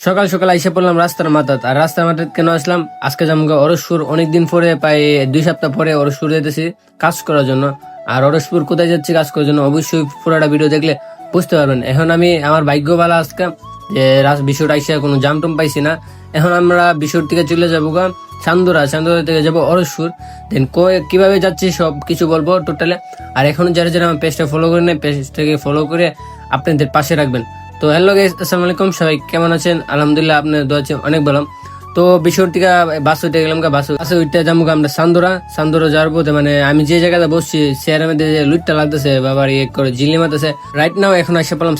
সকাল সকাল আইসা পড়লাম রাস্তার মাথাত। আর রাস্তার মাথায় কেন আসলাম? আজকে যেমন অরসপুর অনেকদিন পরে, প্রায় 2 সপ্তাহ পরে অরসপুর যেতেছি কাজ করার জন্য। আর অরসপুর কোথায় যাচ্ছি কাজ করার জন্য অবশ্যই পুরোটা ভিডিও দেখলে বুঝতে পারবেন। এখন আমি আমার ভাগ্য ভালো আজকে যে বিষয়টা আইসা কোনো জাম টম পাইছি না। এখন আমরা বিষয় থেকে চলে যাবো চান্দুরা থেকে যাবো অরসপুর। দেন কিভাবে যাচ্ছি সব কিছু বলবো টোটালে। আর এখন যারা যারা আমার পেজটা ফলো করে নেয়, পেজটাকে ফলো করে আপনাদের পাশে রাখবেন। তো হ্যালো গাইস, আসসালামু আলাইকুম, সবাই কেমন আছেন? আলহামদুলিল্লাহ, আপনার দোয়া আছে অনেক ভালো। তো বিষয় থেকে বাস উঠে গেলাম, বাসে উঠতে যাবো আমরা চান্দুরা যাওয়ার পথে, মানে আমি যে জায়গাতে বসছি চেয়ারের মধ্যে যে লুটটা লাগতেছে বাবার ইয়ে করে জিল্লি মারতেছে রাইট নাও। এখন এসে পেলাম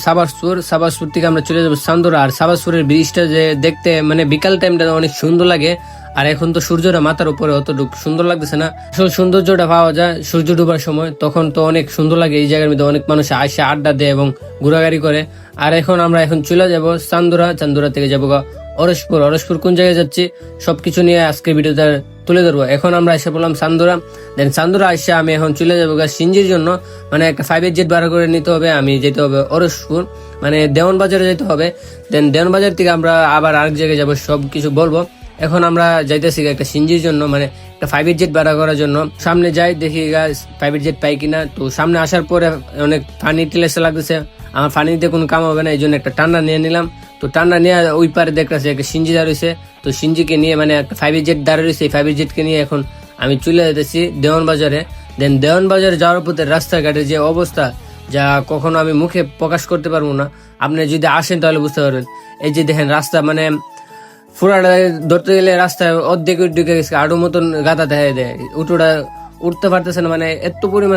সাবাসপুর থেকে আমরা চলে যাবো চান্দুরা। আর সাবাসপুরের ব্রিজটা যে দেখতে মানে বিকাল টাইমটা অনেক সুন্দর লাগে। আর এখন তো সূর্যটা মাথার উপরে অতটুকু সুন্দর লাগতেছে না, আসলে সৌন্দর্যটা পাওয়া যায় সূর্য ডুবার সময়, তখন তো অনেক সুন্দর লাগে। এই জায়গার মধ্যে অনেক মানুষ আসে আড্ডা দেয় এবং ঘোরাঘুরি করে। আর এখন আমরা চলে যাবো চান্দুরা থেকে যাবো অরসপুর কোন জায়গায় যাচ্ছি সবকিছু নিয়ে আজকে ভিডিওতে তুলে ধরবো। এখন আমরা এসে বললাম চান্দুরা এসে আমি এখন চলে যাবো সিঞ্জির জন্য, মানে একটা 5 জেট ভাড়া করে নিতে হবে। আমি যেতে হবে অরসপুর, মানে দেওয়ানবাজারে যেতে হবে। দেন দেওয়ানবাজার থেকে আমরা আবার আরেক জায়গায় যাবো, সবকিছু বলবো। এখন আমরা যাইতেছি একটা সিঞ্জির জন্য, মানে একটা 5 জেট ভাড়া করার জন্য। সামনে যাই দেখি 5 জেট পাই কিনা। তো সামনে আসার পরে অনেক পানি টিলেসে লাগতেছে, আমার পানিতে কোনো কাম হবে না, এই জন্য একটা টান্ডা নিয়ে নিলাম। তো টান্ডা নিয়ে ওই পারে দেখতেছি একটা সিঞ্জি দাঁড়িয়েছে। তো সিঞ্জিকে নিয়ে মানে একটা 5 জেট দাঁড়িয়ে রয়েছে, এই 5 জেটকে নিয়ে এখন আমি চলে যেতেছি দেওয়ানবাজারে। দেন দেওয়ানবাজারে যাওয়ার পথে রাস্তাঘাটের যে অবস্থা, যা কখনো আমি মুখে প্রকাশ করতে পারবো না। আপনি যদি আসেন তাহলে বুঝতে পারবেন। এই যে দেখেন রাস্তা, মানে ফুরাটা ধরতে গেলে রাস্তায় অর্ধেক ঢুকে গেছে, আরো মতন গাদা দেখা দেয়, উঠতে পারতেছে না, মানে এত পরিমাণ